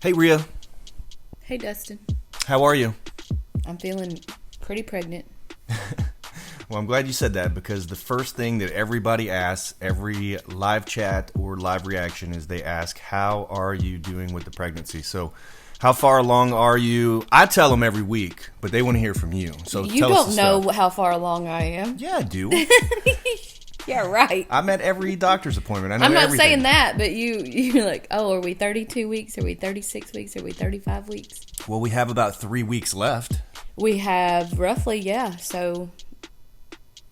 Hey, Rhea. Hey, Dustin. How are you? I'm feeling pretty pregnant. Well, I'm glad you said that because the first thing that everybody asks, every live chat or live reaction, is they ask, how are you doing with the pregnancy? So how far along are you? I tell them every week, but they want to hear from you. So You tell us don't the know stuff. how far along I am. Yeah, I do. Yeah, right. I'm at every doctor's appointment. I know I'm not everything. saying that, but you're like, oh, are we 32 weeks? Are we 36 weeks? Are we 35 weeks? Well, we have about 3 weeks left. We have roughly, yeah. So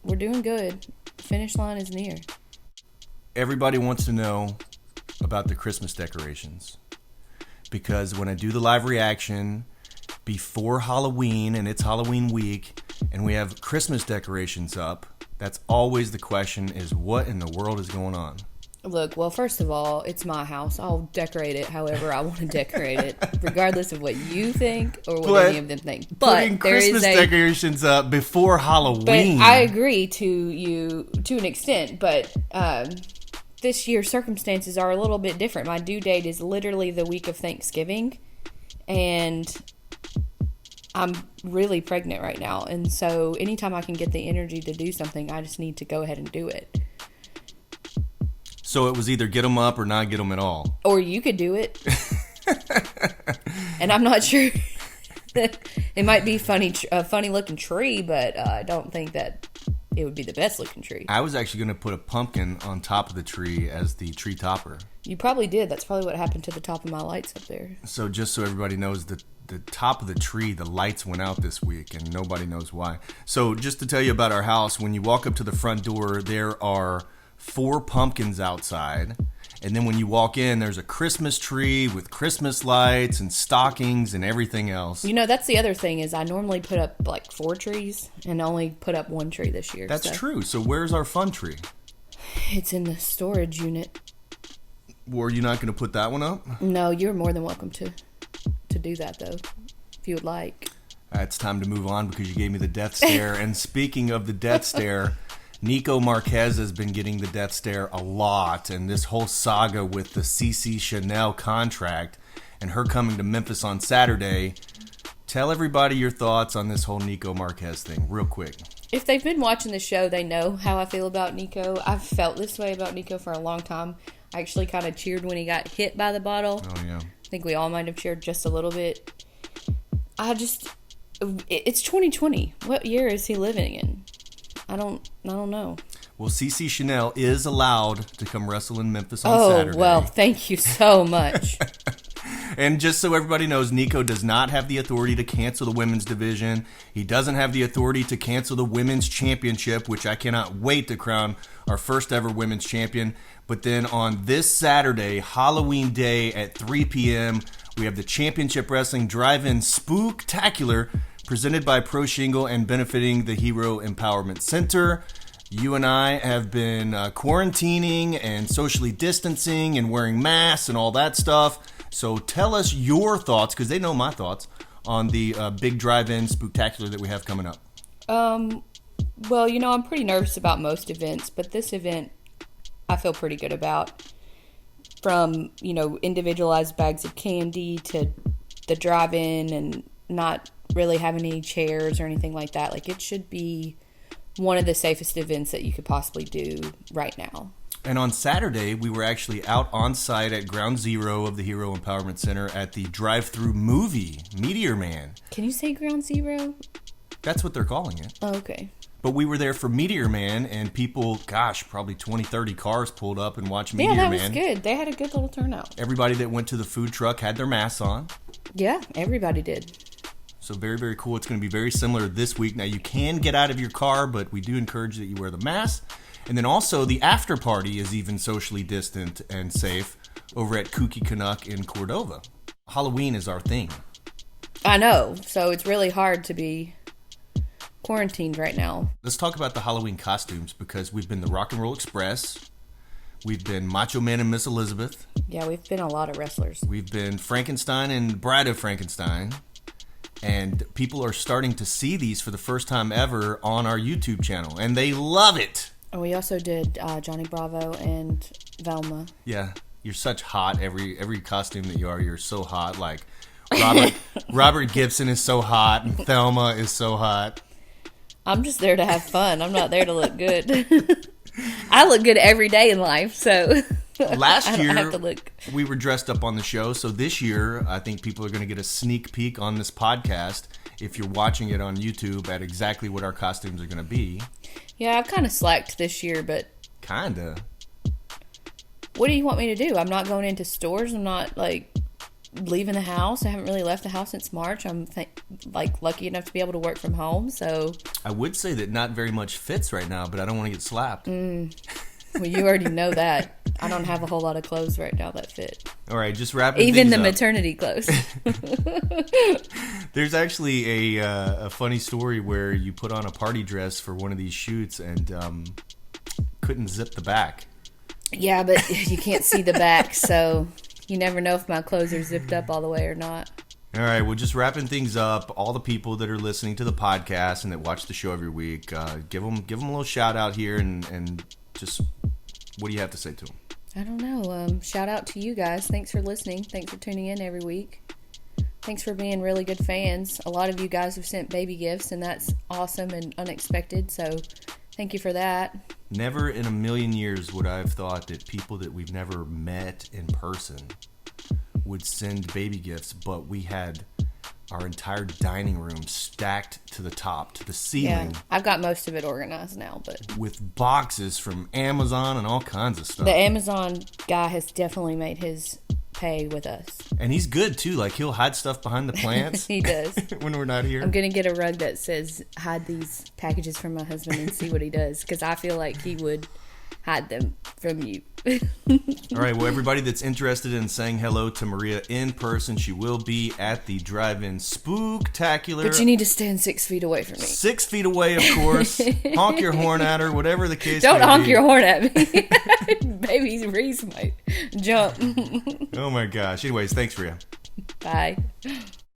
we're doing good. The finish line is near. Everybody wants to know about the Christmas decorations. Because when I do the live reaction before Halloween, and it's Halloween week, and we have Christmas decorations up, that's always the question, is what in the world is going on? Look, well, first of all, it's my house. I'll decorate it however I want to decorate it, regardless of what you think or what any of them think. Putting But there Christmas is decorations up before Halloween. But I agree to an extent, but this year's circumstances are a little bit different. My due date is literally the week of Thanksgiving, and I'm really pregnant right now. And so anytime I can get the energy to do something, I just need to go ahead and do it. So it was either get them up or not get them at all. Or you could do it. And I'm not sure. It might be a funny looking tree, but I don't think that it would be the best looking tree. I was actually going to put a pumpkin on top of the tree as the tree topper. You probably did. That's probably what happened to the top of my lights up there. So just so everybody knows, the top of the tree, the lights went out this week, and nobody knows why. So just to tell you about our house, when you walk up to the front door, there are 4 pumpkins outside. And then when you walk in, there's a Christmas tree with Christmas lights and stockings and everything else. You know, that's the other thing is I normally put up like 4 trees and only put up 1 tree this year. That's true. So where's our fun tree? It's in the storage unit. Were you not going to put that one up? No, you're more than welcome to do that, though, if you would like. It's time to move on because you gave me the death stare. And speaking of the death stare, Nico Marquez has been getting the death stare a lot, and this whole saga with the Chanel contract and her coming to Memphis on Saturday. Tell everybody your thoughts on this whole Nico Marquez thing real quick. If they've been watching the show, they know how I feel about Nico. I've felt this way about Nico for a long time. I actually kind of cheered when he got hit by the bottle. Oh, yeah. I think we all might have cheered just a little bit. It's 2020. What year is he living in? I don't know. Well, Chanel is allowed to come wrestle in Memphis on Saturday. Oh, well, thank you so much. And just so everybody knows, Nico does not have the authority to cancel the women's division. He doesn't have the authority to cancel the women's championship, which I cannot wait to crown our first ever women's champion. But then on this Saturday, Halloween day at 3 p.m., we have the Championship Wrestling Drive-In SPOOKtacular presented by Pro Shingle and benefiting the Hero Empowerment Center. You and I have been quarantining and socially distancing and wearing masks and all that stuff. So tell us your thoughts, because they know my thoughts, on the big drive-in SPOOKtacular that we have coming up. Well, you know, I'm pretty nervous about most events, but this event I feel pretty good about. From, you know, individualized bags of candy to the drive-in and not really having any chairs or anything like that. Like, it should be one of the safest events that you could possibly do right now. And on Saturday, we were actually out on site at Ground Zero of the Hero Empowerment Center at the drive-through movie, Meteor Man. Can you say Ground Zero? That's what they're calling it. Oh, okay. But we were there for Meteor Man, and people, probably 20, 30 cars pulled up and watched Meteor Man. Yeah, that was good. They had a good little turnout. Everybody that went to the food truck had their masks on. Yeah, everybody did. So very, very cool. It's going to be very similar this week. Now, you can get out of your car, but we do encourage that you wear the mask. And then also, the after party is even socially distant and safe over at Kooky Canuck in Cordova. Halloween is our thing. I know. So it's really hard to be quarantined right now. Let's talk about the Halloween costumes, because we've been the Rock and Roll Express. We've been Macho Man and Miss Elizabeth. Yeah, we've been a lot of wrestlers. We've been Frankenstein and Bride of Frankenstein. And people are starting to see these for the first time ever on our YouTube channel. And they love it. And we also did Johnny Bravo and Velma. Yeah. you're such hot. Every costume that you are, you're so hot. Like Robert Gibson is so hot, and Thelma is so hot. I'm just there to have fun. I'm not there to look good. I look good every day in life, so last year we were dressed up on the show. So this year, I think people are going to get a sneak peek on this podcast, if you're watching it on YouTube, at exactly what our costumes are going to be. Yeah, I've kind of slacked this year, but kinda. What do you want me to do? I'm not going into stores. I'm not leaving the house. I haven't really left the house since March. I'm lucky enough to be able to work from home. So I would say that not very much fits right now, but I don't want to get slapped. Well, you already know that. I don't have a whole lot of clothes right now that fit. All right, just wrapping even things the up. Maternity clothes. There's actually a funny story where you put on a party dress for one of these shoots and couldn't zip the back. Yeah, but you can't see the back, so you never know if my clothes are zipped up all the way or not. All right, well, just wrapping things up. All the people that are listening to the podcast and that watch the show every week, give them a little shout out here, and just what do you have to say to them? I don't know. Shout out to you guys. Thanks for listening. Thanks for tuning in every week. Thanks for being really good fans. A lot of you guys have sent baby gifts, and that's awesome and unexpected, so thank you for that. Never in a million years would I have thought that people that we've never met in person would send baby gifts, but we had our entire dining room stacked to the top, to the ceiling. Yeah, I've got most of it organized now, but with boxes from Amazon and all kinds of stuff. The Amazon guy has definitely made his pay with us. And he's good, too. Like, he'll hide stuff behind the plants. He does. When we're not here. I'm going to get a rug that says, hide these packages from my husband and see what he does, because I feel like he would hide them from you. All right, well, everybody that's interested in saying hello to Maria in person, she will be at the drive-in Spooktacular. But you need to stand 6 feet away from me. 6 feet away, of course. Honk your horn at her, whatever the case Don't may honk be. your horn at me. Baby Reese might jump. Oh, my gosh. Anyways, thanks, Rhea. Bye.